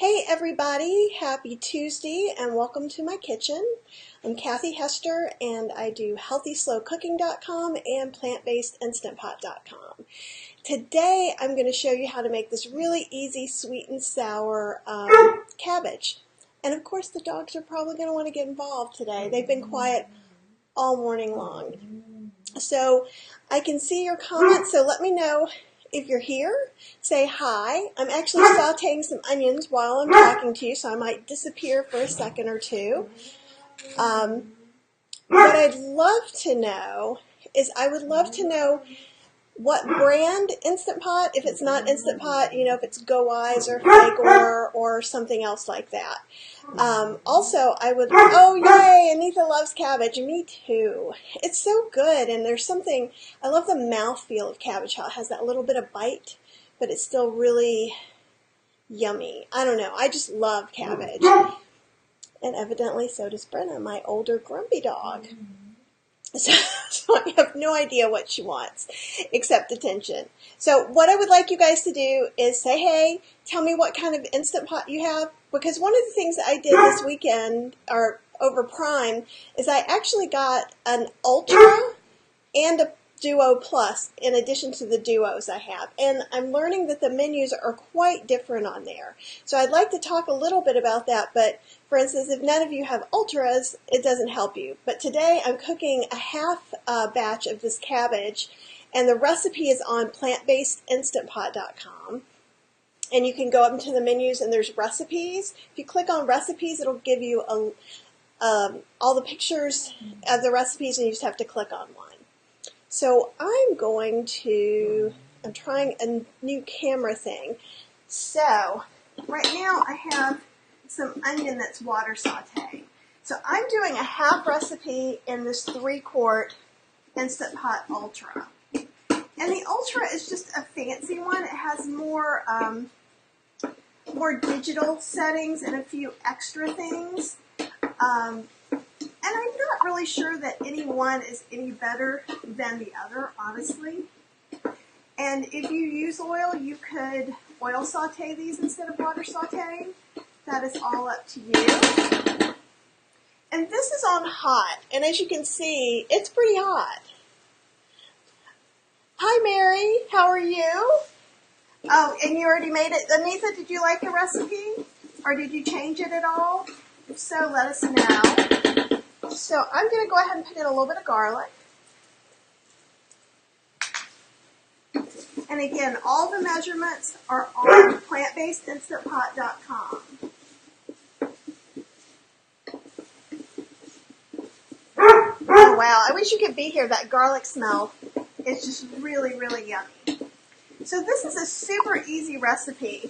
Hey everybody, happy Tuesday and welcome to my kitchen. I'm Kathy Hester and I do healthyslowcooking.com and plantbasedinstantpot.com. Today I'm going to show you how to make this really easy sweet and sour cabbage. And of course the dogs are probably going to want to get involved today. They've been quiet all morning long. So I can see your comments, so let me know if you're here. Say hi. I'm actually sauteing some onions while I'm talking to you, so I might disappear for a second or two. What I'd love to know is I would love to know what brand Instant Pot, if it's not Instant Pot, you know, if it's Go Eyes or Flakor or something else like that. Also, oh yay, Anita loves cabbage, me too. It's so good, and there's something, I love the mouthfeel of cabbage, how it has that little bit of bite, but it's still really yummy. I don't know, I just love cabbage. And evidently so does Brenna, my older grumpy dog. So I have no idea what she wants, except attention. So what I would like you guys to do is say, hey, tell me what kind of Instant Pot you have, because one of the things that I did this weekend, or over Prime, is I actually got an Ultra and a Duo Plus, in addition to the Duos I have. And I'm learning that the menus are quite different on there. So I'd like to talk a little bit about that, but for instance, if none of you have Ultras, it doesn't help you. But today I'm cooking a half batch of this cabbage, and the recipe is on plantbasedinstantpot.com. And you can go up into the menus and there's recipes. If you click on recipes, it'll give you all the pictures of the recipes, and you just have to click on one. So I'm trying a new camera thing. So right now I have some onion that's water sauteing. So I'm doing a half recipe in this 3-quart Instant Pot Ultra. And the Ultra is just a fancy one. It has more digital settings and a few extra things. And I'm not really sure that any one is any better than the other, honestly. And if you use oil, you could oil saute these instead of water sauteing. That is all up to you. And this is on hot, and as you can see, it's pretty hot. Hi Mary, how are you? Oh, and you already made it. Anita, did you like the recipe? Or did you change it at all? If so, let us know. So I'm going to go ahead and put in a little bit of garlic. And again, all the measurements are on plantbasedinstantpot.com. Oh wow, I wish you could be here. That garlic smell is just really, really yummy. So this is a super easy recipe.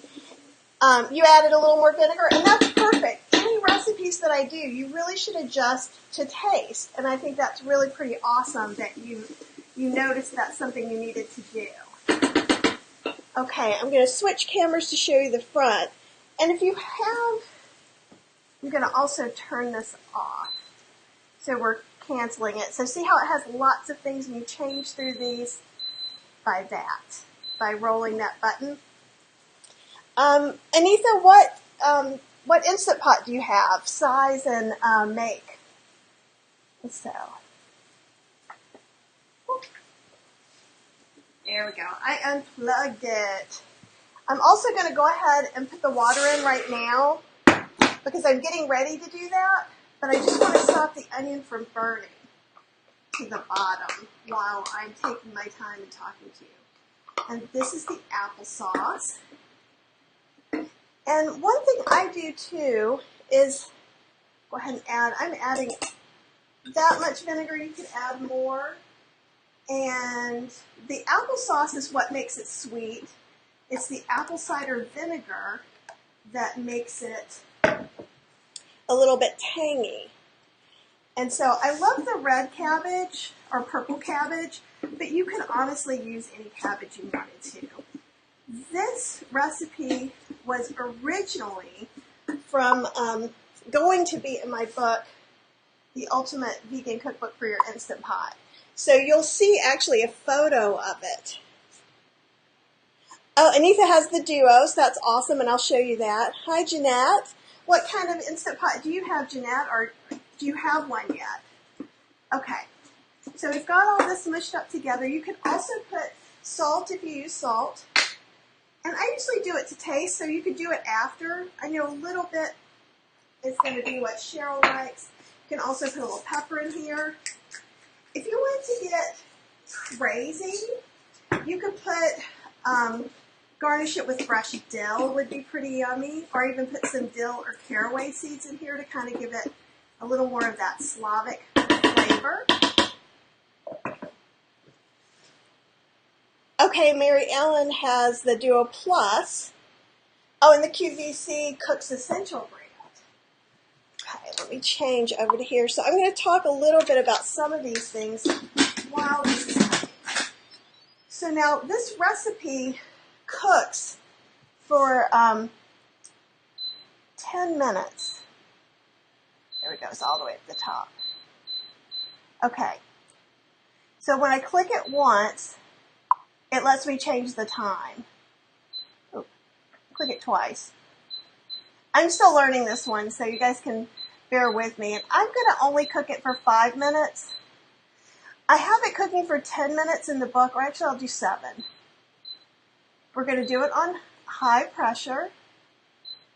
You added a little more vinegar, and that's perfect. Any recipes that I do, you really should adjust to taste. And I think that's really pretty awesome that you noticed that's something you needed to do. Okay, I'm going to switch cameras to show you the front. And if you have, I'm going to also turn this off. So we're canceling it. So see how it has lots of things, and you change through these by rolling that button. Anita, what Instant Pot do you have? Size and make. So, there we go. I unplugged it. I'm also going to go ahead and put the water in right now because I'm getting ready to do that, but I just want to stop the onion from burning to the bottom while I'm taking my time and talking to you. And this is the applesauce. And one thing I do too is go ahead and I'm adding that much vinegar. You could add more. And the applesauce is what makes it sweet. It's the apple cider vinegar that makes it a little bit tangy. And so I love the red cabbage or purple cabbage, but you can honestly use any cabbage you wanted to. This recipe was originally from going to be in my book, The Ultimate Vegan Cookbook for Your Instant Pot. So you'll see actually a photo of it. Oh, Anita has the duo, so that's awesome, and I'll show you that. Hi, Jeanette. What kind of Instant Pot do you have, Jeanette, or do you have one yet? Okay, so we've got all this mushed up together. You can also put salt if you use salt. And I usually do it to taste, so you could do it after. I know a little bit is going to be what Cheryl likes. You can also put a little pepper in here. If you want to get crazy, you could put, garnish it with fresh dill would be pretty yummy, or even put some dill or caraway seeds in here to kind of give it a little more of that Slavic flavor. Okay, Mary Ellen has the Duo Plus. Oh, and the QVC Cook's Essential brand. Okay, let me change over to here. So I'm going to talk a little bit about some of these things while this is cooking. So now this recipe cooks for 10 minutes. There it goes, all the way at the top. Okay, so when I click it once, it lets me change the time. Oh, click it twice. I'm still learning this one, so you guys can bear with me. And I'm going to only cook it for 5 minutes. I have it cooking for 10 minutes in the book, or actually I'll do 7. We're going to do it on high pressure.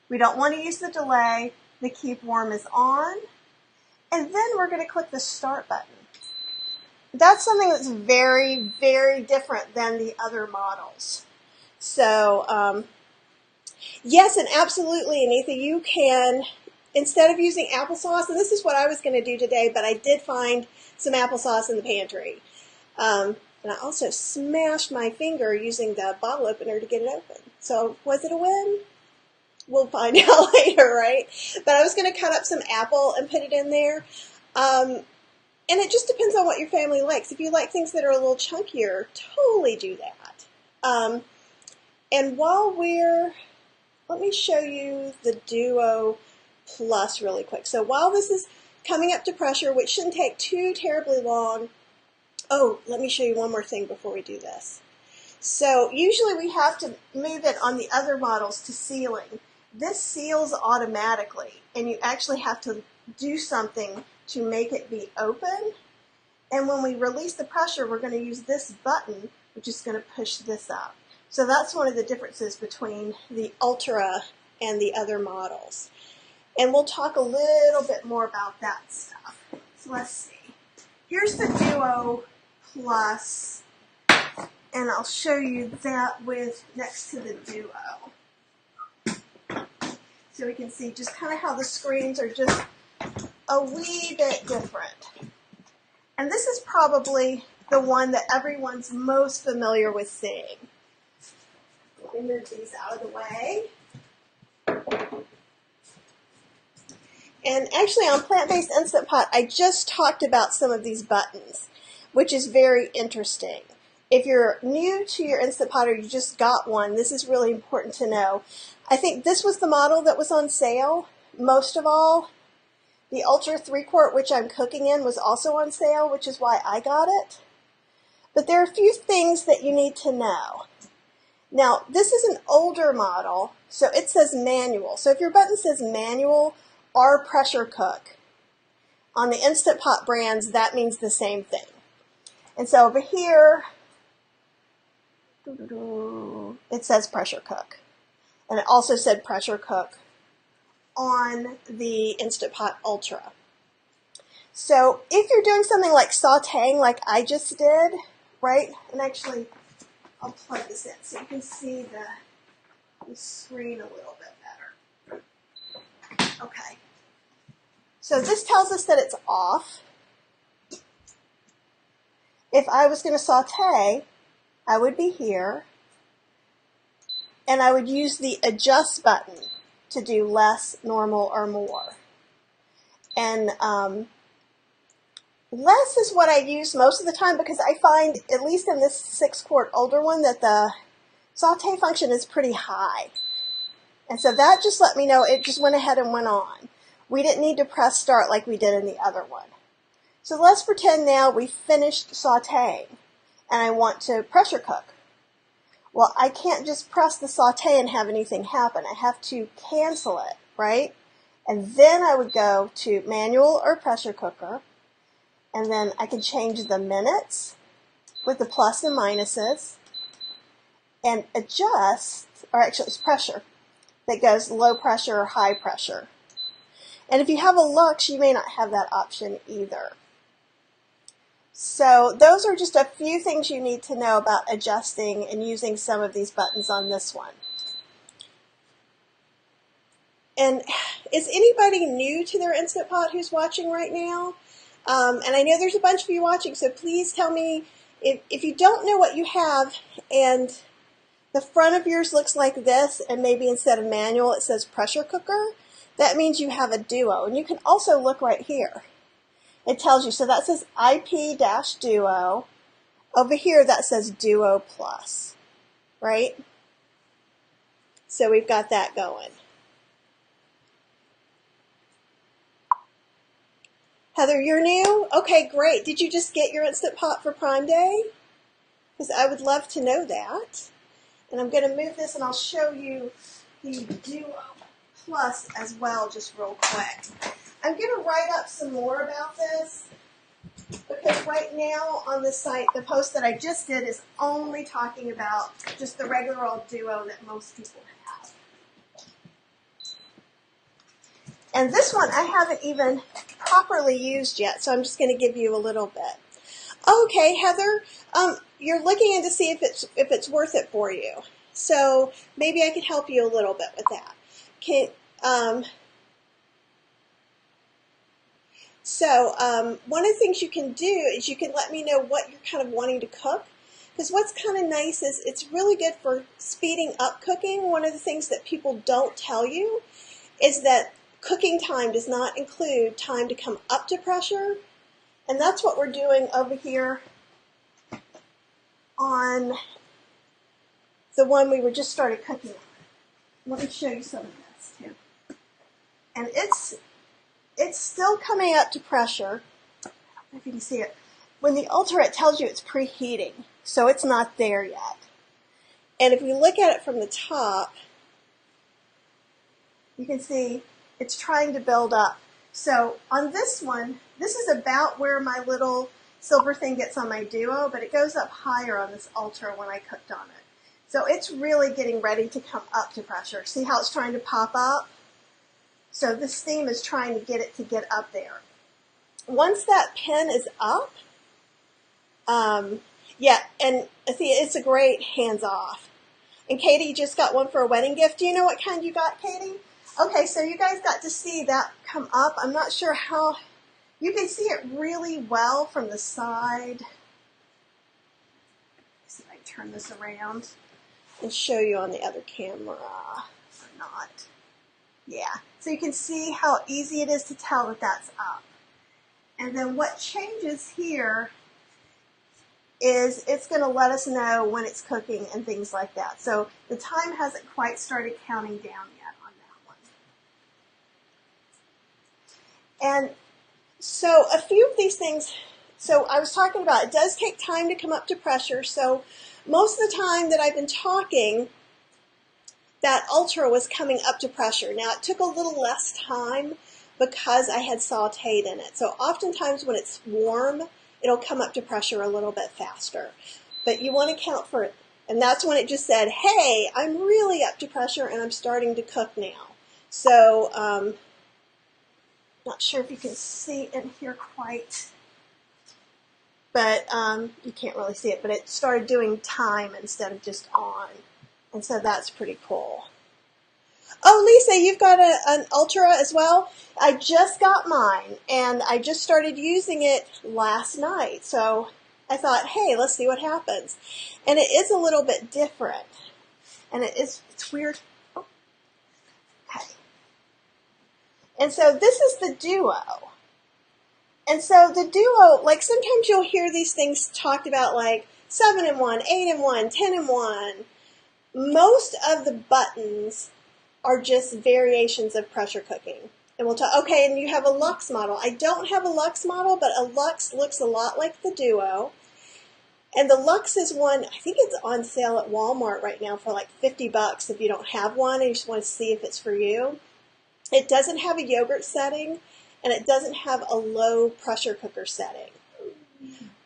We don't want to use the delay. The keep warm is on. And then we're going to click the start button. That's something that's very, very different than the other models. So, yes, and absolutely, Anita, you can, instead of using applesauce, and this is what I was going to do today, but I did find some applesauce in the pantry. And I also smashed my finger using the bottle opener to get it open. So, was it a win? We'll find out later, right? But I was going to cut up some apple and put it in there. And it just depends on what your family likes. If you like things that are a little chunkier, totally do that. And while let me show you the Duo Plus really quick. So while this is coming up to pressure, which shouldn't take too terribly long, oh, let me show you one more thing before we do this. So usually we have to move it on the other models to sealing. This seals automatically, and you actually have to do something to make it be open. And when we release the pressure, we're going to use this button, which is going to push this up. So that's one of the differences between the Ultra and the other models. And we'll talk a little bit more about that stuff. So let's see. Here's the Duo Plus, and I'll show you that next to the Duo. So we can see just kind of how the screens are just a wee bit different. And this is probably the one that everyone's most familiar with seeing. Let me move these out of the way. And actually on Plant-Based Instant Pot, I just talked about some of these buttons, which is very interesting. If you're new to your Instant Pot or you just got one, this is really important to know. I think this was the model that was on sale most of all. The Ultra 3-quart, which I'm cooking in, was also on sale, which is why I got it. But there are a few things that you need to know. Now, this is an older model, so it says manual. So if your button says manual or pressure cook, on the Instant Pot brands, that means the same thing. And so over here, it says pressure cook. And it also said pressure cook on the Instant Pot Ultra. So if you're doing something like sauteing like I just did, right, and actually I'll plug this in so you can see the screen a little bit better. Okay. So this tells us that it's off. If I was going to saute, I would be here, and I would use the adjust button to do less, normal, or more. And less is what I use most of the time because I find, at least in this 6-quart older one, that the saute function is pretty high. And so that just let me know it just went ahead and went on. We didn't need to press start like we did in the other one. So let's pretend now we finished sauteing and I want to pressure cook. Well, I can't just press the saute and have anything happen. I have to cancel it, right? And then I would go to manual or pressure cooker, and then I can change the minutes with the plus and minuses and adjust, or actually it's pressure that goes low pressure or high pressure. And if you have a Lux, you may not have that option either. So those are just a few things you need to know about adjusting and using some of these buttons on this one. And is anybody new to their Instant Pot who's watching right now? And I know there's a bunch of you watching, so please tell me if you don't know what you have and the front of yours looks like this, and maybe instead of manual it says pressure cooker, that means you have a Duo. And you can also look right here. It tells you, so that says IP-Duo. Over here that says Duo Plus, right? So we've got that going. Heather, you're new? Okay, great. Did you just get your Instant Pot for Prime Day? Because I would love to know that. And I'm going to move this and I'll show you the Duo Plus as well, just real quick. I'm going to write up some more about this because right now on the site, the post that I just did is only talking about just the regular old Duo that most people have. And this one I haven't even properly used yet, so I'm just going to give you a little bit. Okay, Heather, you're looking in to see if it's worth it for you. So maybe I could help you a little bit with that. One of the things you can do is you can let me know what you're kind of wanting to cook. Because what's kind of nice is it's really good for speeding up cooking. One of the things that people don't tell you is that cooking time does not include time to come up to pressure. And that's what we're doing over here on the one we were just started cooking on. Let me show you some of this too. And it's still coming up to pressure. I don't know if you can see it. When the Ultra, it tells you it's preheating, so it's not there yet. And if we look at it from the top, you can see it's trying to build up. So on this one, this is about where my little silver thing gets on my Duo, but it goes up higher on this Ultra when I cooked on it. So it's really getting ready to come up to pressure. See how it's trying to pop up? So this steam is trying to get up there. Once that pin is up, yeah, and see, it's a great hands-off. And Katie, you just got one for a wedding gift. Do you know what kind you got, Katie? Okay, so you guys got to see that come up. I'm not sure how, you can see it really well from the side. Let's see if I can turn this around and show you on the other camera or not. Yeah, so you can see how easy it is to tell that that's up. And then what changes here is it's going to let us know when it's cooking and things like that. So the time hasn't quite started counting down yet on that one. And so a few of these things, so I was talking about it does take time to come up to pressure. So most of the time that I've been talking, that Ultra was coming up to pressure. Now it took a little less time because I had sauteed in it. So oftentimes when it's warm, it'll come up to pressure a little bit faster. But you want to count for it. And that's when it just said, hey, I'm really up to pressure and I'm starting to cook now. So, not sure if you can see in here quite, but you can't really see it. But it started doing time instead of just on. And so that's pretty cool. Oh, Lisa, you've got an Ultra as well? I just got mine, and I just started using it last night. So I thought, hey, let's see what happens. And it is a little bit different. And it's weird. Oh. Okay. And so this is the Duo. And so the Duo, like sometimes you'll hear these things talked about like 7-in-1, 8-in-1, 10-in-1. Most of the buttons are just variations of pressure cooking. And we'll talk, okay, and you have a Lux model. I don't have a Lux model, but a Lux looks a lot like the Duo. And the Lux is one, I think it's on sale at Walmart right now for like 50 bucks if you don't have one and you just want to see if it's for you. It doesn't have a yogurt setting, and it doesn't have a low pressure cooker setting.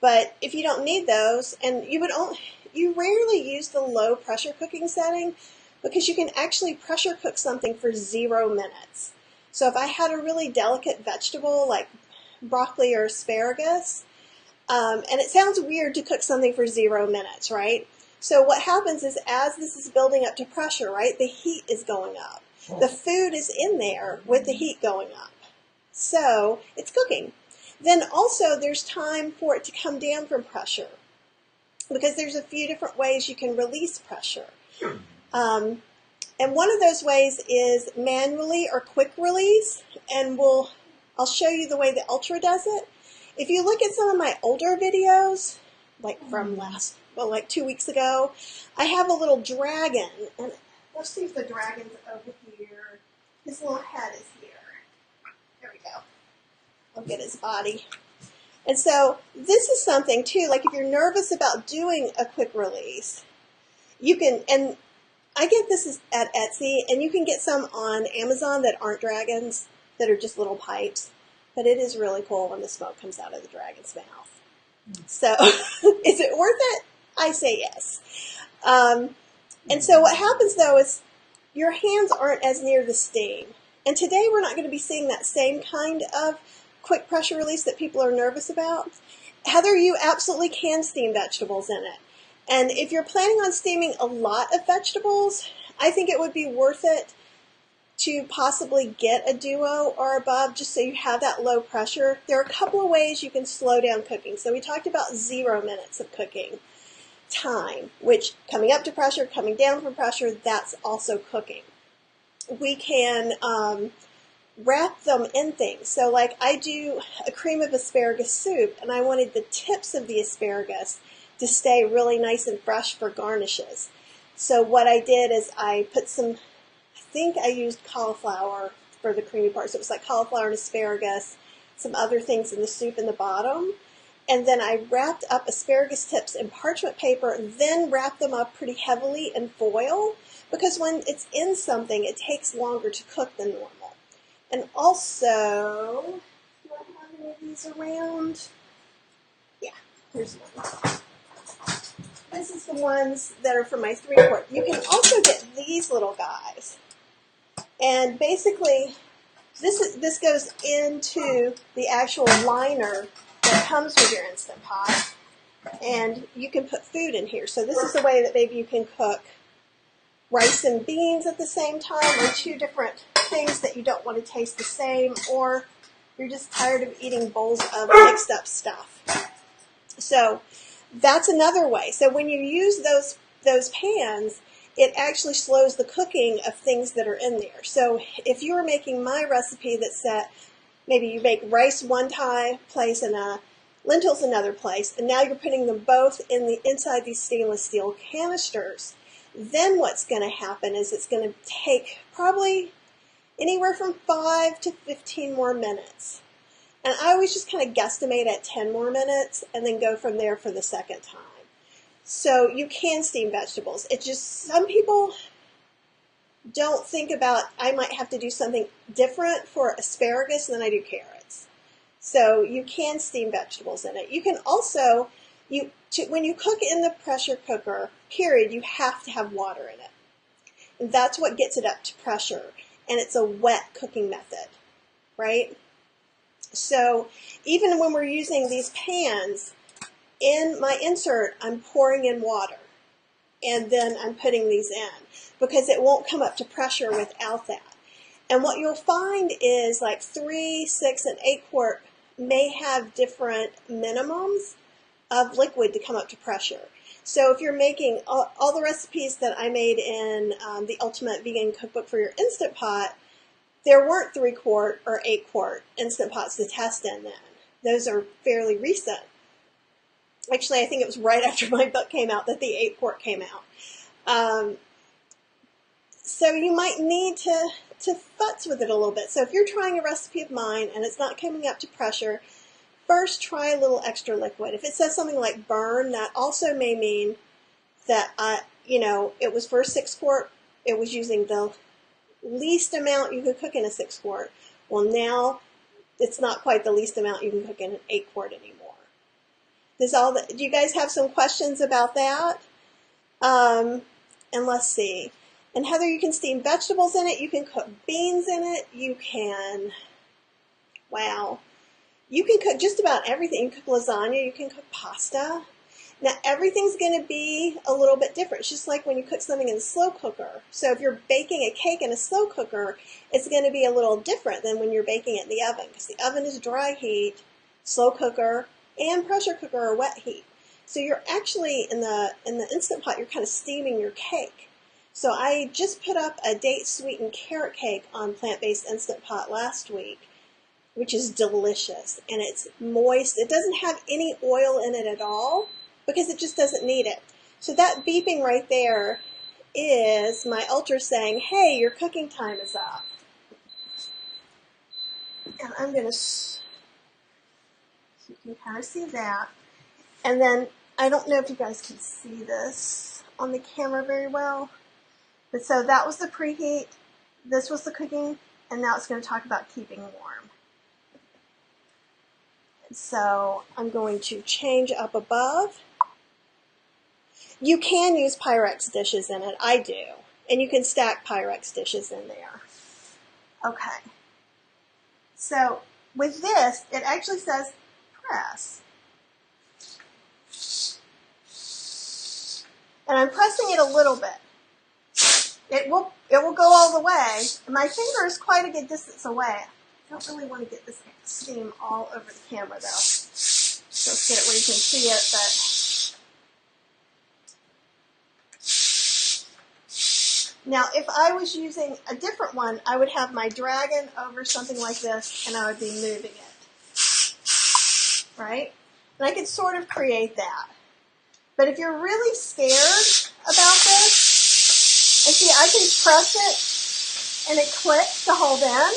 But if you don't need those, and you rarely use the low pressure cooking setting because you can actually pressure cook something for 0 minutes. So if I had a really delicate vegetable like broccoli or asparagus, and it sounds weird to cook something for 0 minutes, right? So what happens is as this is building up to pressure, right, the heat is going up. The food is in there with the heat going up. So it's cooking. Then also there's time for it to come down from pressure because there's a few different ways you can release pressure. And one of those ways is manually or quick release, and I'll show you the way the Ultra does it. If you look at some of my older videos, like from like 2 weeks ago, I have a little dragon, and let's see if the dragon's over here. His little head is here. There we go. I'll get his body. And so this is something too, like if you're nervous about doing a quick release, you can, and I get this is at Etsy, and you can get some on Amazon that aren't dragons, that are just little pipes. But it is really cool when the smoke comes out of the dragon's mouth. So is it worth it? I say yes. And so what happens though is your hands aren't as near the steam. And today we're not going to be seeing that same kind of quick pressure release that people are nervous about. Heather, you absolutely can steam vegetables in it. And if you're planning on steaming a lot of vegetables, I think it would be worth it to possibly get a Duo or above just so you have that low pressure. There are a couple of ways you can slow down cooking. So we talked about 0 minutes of cooking time, which coming up to pressure, coming down from pressure, that's also cooking. We can wrap them in things. So like I do a cream of asparagus soup, and I wanted the tips of the asparagus to stay really nice and fresh for garnishes. So what I did is I put some, I think I used cauliflower for the creamy part. So it was like cauliflower and asparagus, some other things in the soup in the bottom. And then I wrapped up asparagus tips in parchment paper, then wrapped them up pretty heavily in foil, because when it's in something, it takes longer to cook than normal. And also, do I have any of these around? Yeah, here's one. This is the ones that are for my 3-quart. You can also get these little guys. And basically, this goes into the actual liner that comes with your Instant Pot. And you can put food in here. So this is the way that maybe you can cook rice and beans at the same time, or 2 different things that you don't want to taste the same, or you're just tired of eating bowls of mixed up stuff. So that's another way. So when you use those pans, it actually slows the cooking of things that are in there. So if you were making my recipe that said maybe you make rice one place and lentils another place, and now you're putting them both inside these stainless steel canisters, then what's going to happen is it's going to take probably anywhere from 5 to 15 more minutes. And I always just kind of guesstimate at 10 more minutes and then go from there for the second time. So you can steam vegetables. It's just some people don't think about, I might have to do something different for asparagus than I do carrots. So you can steam vegetables in it. You can also, when you cook in the pressure cooker, period, you have to have water in it. And that's what gets it up to pressure. And it's a wet cooking method, right? So even when we're using these pans, in my insert, I'm pouring in water. And then I'm putting these in because it won't come up to pressure without that. And what you'll find is like 3, 6, and 8-quart may have different minimums of liquid to come up to pressure. So if you're making all the recipes that I made in the Ultimate Vegan Cookbook for your Instant Pot, there weren't 3-quart or 8-quart Instant Pots to test in then. Those are fairly recent. Actually, I think it was right after my book came out that the 8-quart came out. So you might need to futz with it a little bit. So if you're trying a recipe of mine and it's not coming up to pressure, first try a little extra liquid. If it says something like burn, that also may mean that, it was for a 6-quart, it was using the least amount you could cook in a 6-quart. Well, now it's not quite the least amount you can cook in an 8-quart anymore. Do you guys have some questions about that? And let's see. And Heather, you can steam vegetables in it. You can cook beans in it. You can, wow. You can cook just about everything. You can cook lasagna. You can cook pasta. Now, everything's going to be a little bit different. It's just like when you cook something in a slow cooker. So if you're baking a cake in a slow cooker, it's going to be a little different than when you're baking it in the oven, because the oven is dry heat, slow cooker, and pressure cooker are wet heat. So you're actually, in the Instant Pot, you're kind of steaming your cake. So I just put up a date-sweetened carrot cake on Plant-Based Instant Pot last week, which is delicious, and it's moist. It doesn't have any oil in it at all, because it just doesn't need it. So that beeping right there is my Ultra saying, hey, your cooking time is up. And I'm going to, so you can kind of see that. And then, I don't know if you guys can see this on the camera very well, but so that was the preheat, this was the cooking, and now it's going to talk about keeping warm. And so I'm going to change up above. You can use Pyrex dishes in it. I do. And you can stack Pyrex dishes in there. Okay. So with this, it actually says press. And I'm pressing it a little bit. It will go all the way. My finger is quite a good distance away. I don't really want to get this steam all over the camera though. So let's get it where you can see it, but now, if I was using a different one, I would have my dragon over something like this, and I would be moving it, right? And I could sort of create that. But if you're really scared about this, and see, I can press it, and it clicks to hold in.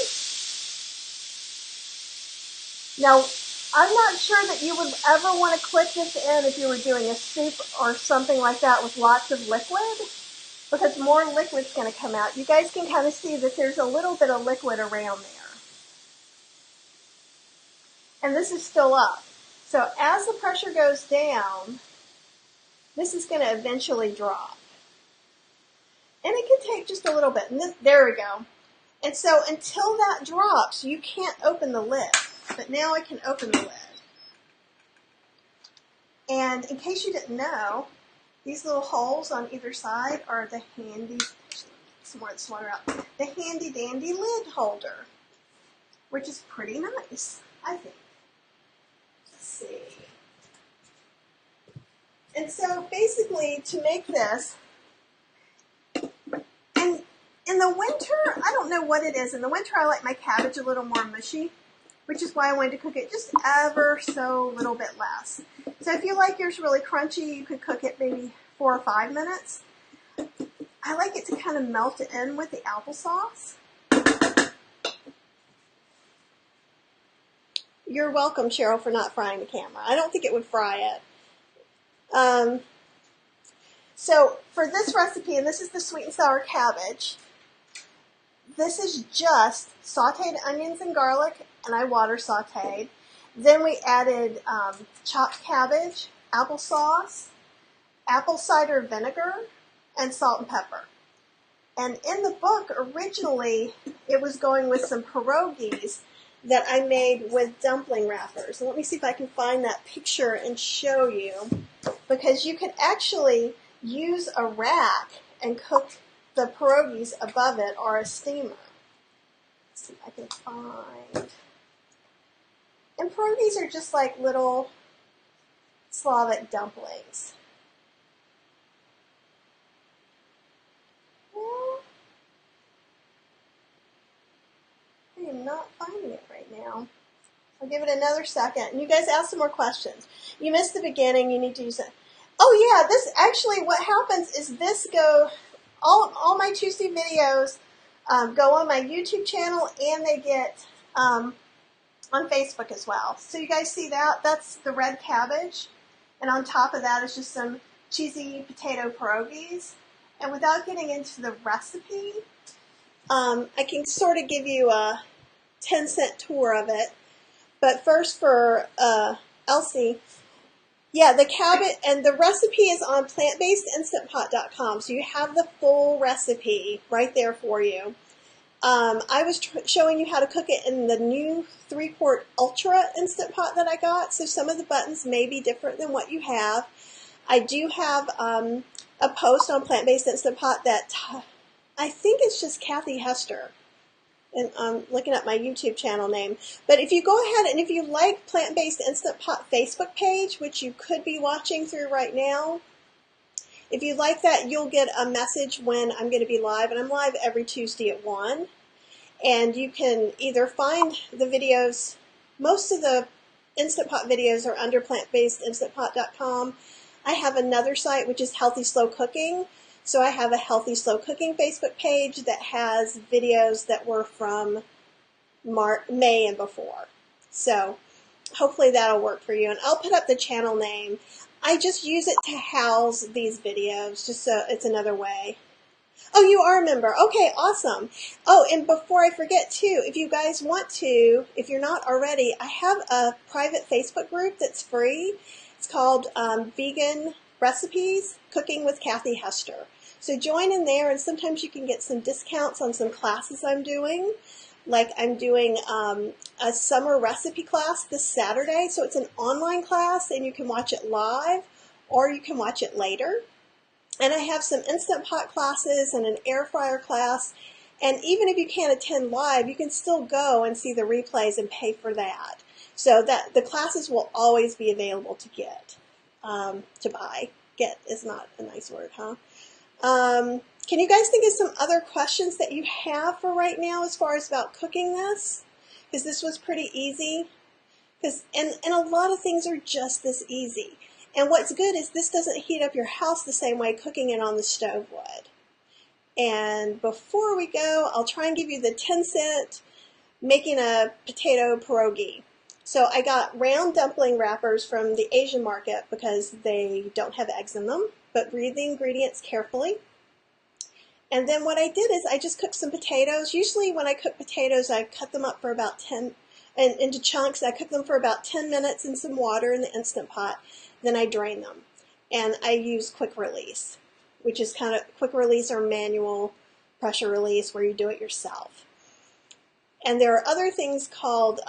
Now, I'm not sure that you would ever want to click this in if you were doing a soup or something like that with lots of liquid, because more liquid's going to come out. You guys can kind of see that there's a little bit of liquid around there. And this is still up. So as the pressure goes down, this is going to eventually drop. And it can take just a little bit. And there we go. And so until that drops, you can't open the lid. But now I can open the lid. And in case you didn't know, these little holes on either side are the handy, some more of this water out, the handy dandy lid holder, which is pretty nice, I think. Let's see. And so basically to make this, and in the winter, I don't know what it is. In the winter, I like my cabbage a little more mushy, which is why I wanted to cook it just ever so little bit less. So if you like yours really crunchy, you could cook it maybe 4 or 5 minutes. I like it to kind of melt it in with the applesauce. You're welcome, Cheryl, for not frying the camera. I don't think it would fry it. So for this recipe, and this is the sweet and sour cabbage, this is just sauteed onions and garlic, and I water sauteed. Then we added chopped cabbage, applesauce, apple cider vinegar, and salt and pepper. And in the book, originally, it was going with some pierogies that I made with dumpling wrappers. And let me see if I can find that picture and show you, because you could actually use a rack and cook the pierogies above it, or a steamer. Let's see if I can find. And pierogies are just like little Slavic dumplings. Well, I am not finding it right now. I'll give it another second. And you guys ask some more questions. You missed the beginning, you need to use it. Oh yeah, this actually, what happens is this all my Tuesday videos go on my YouTube channel, and they get on Facebook as well. So you guys see that? That's the red cabbage. And on top of that is just some cheesy potato pierogies. And without getting into the recipe, I can sort of give you a 10-cent tour of it. But first for Elsie, yeah, the cabbage, and the recipe is on plantbasedinstantpot.com. So you have the full recipe right there for you. I was showing you how to cook it in the new 3-quart Ultra Instant Pot that I got, so some of the buttons may be different than what you have. I do have a post on Plant-Based Instant Pot that I think it's just Kathy Hester, and I'm looking at my YouTube channel name. But if you go ahead and if you like Plant-Based Instant Pot Facebook page, which you could be watching through right now, if you like that, you'll get a message when I'm going to be live, and I'm live every Tuesday at 1. And you can either find the videos, most of the Instant Pot videos are under plantbasedinstantpot.com. I have another site which is Healthy Slow Cooking. So I have a Healthy Slow Cooking Facebook page that has videos that were from May and before. So hopefully that'll work for you. And I'll put up the channel name. I just use it to house these videos, just so it's another way. Oh, you are a member. Okay, awesome. Oh, and before I forget too, if you guys want to, if you're not already, I have a private Facebook group that's free. It's called Vegan Recipes, Cooking with Kathy Hester. So join in there, and sometimes you can get some discounts on some classes I'm doing. Like I'm doing a summer recipe class this Saturday, so it's an online class, and you can watch it live, or you can watch it later. And I have some Instant Pot classes and an air fryer class, and even if you can't attend live, you can still go and see the replays and pay for that. So that the classes will always be available to get, to buy. Get is not a nice word, huh? Can you guys think of some other questions that you have for right now as far as about cooking this? Because this was pretty easy. And a lot of things are just this easy. And what's good is this doesn't heat up your house the same way cooking it on the stove would. And before we go, I'll try and give you the 10-cent making a potato pierogi. So I got round dumpling wrappers from the Asian market because they don't have eggs in them, but read the ingredients carefully. And then what I did is I just cooked some potatoes. Usually when I cook potatoes, I cut them up for about 10, and into chunks. I cook them for about 10 minutes in some water in the Instant Pot. Then I drain them. And I use quick release, which is kind of quick release or manual pressure release where you do it yourself. And there are other things called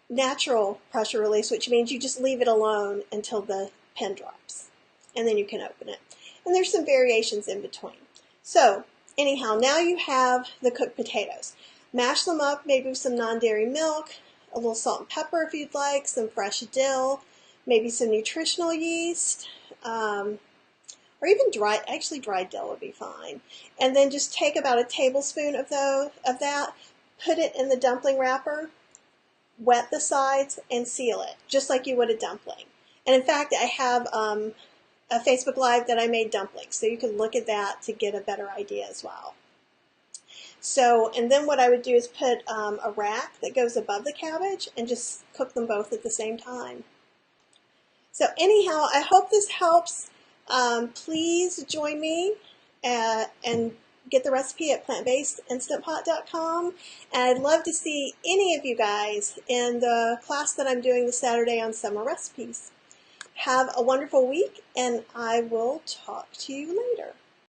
natural pressure release, which means you just leave it alone until the pin drops. And then you can open it. And there's some variations in between. So, anyhow, now you have the cooked potatoes. Mash them up, maybe with some non-dairy milk, a little salt and pepper if you'd like, some fresh dill, maybe some nutritional yeast, or even dried dill would be fine. And then just take about a tablespoon of that, put it in the dumpling wrapper, wet the sides, and seal it, just like you would a dumpling. And in fact, I have a Facebook Live that I made dumplings, so you can look at that to get a better idea as well. So, and then what I would do is put a rack that goes above the cabbage and just cook them both at the same time. So anyhow, I hope this helps. Please join me and get the recipe at plantbasedinstantpot.com. And I'd love to see any of you guys in the class that I'm doing this Saturday on summer recipes. Have a wonderful week, and I will talk to you later.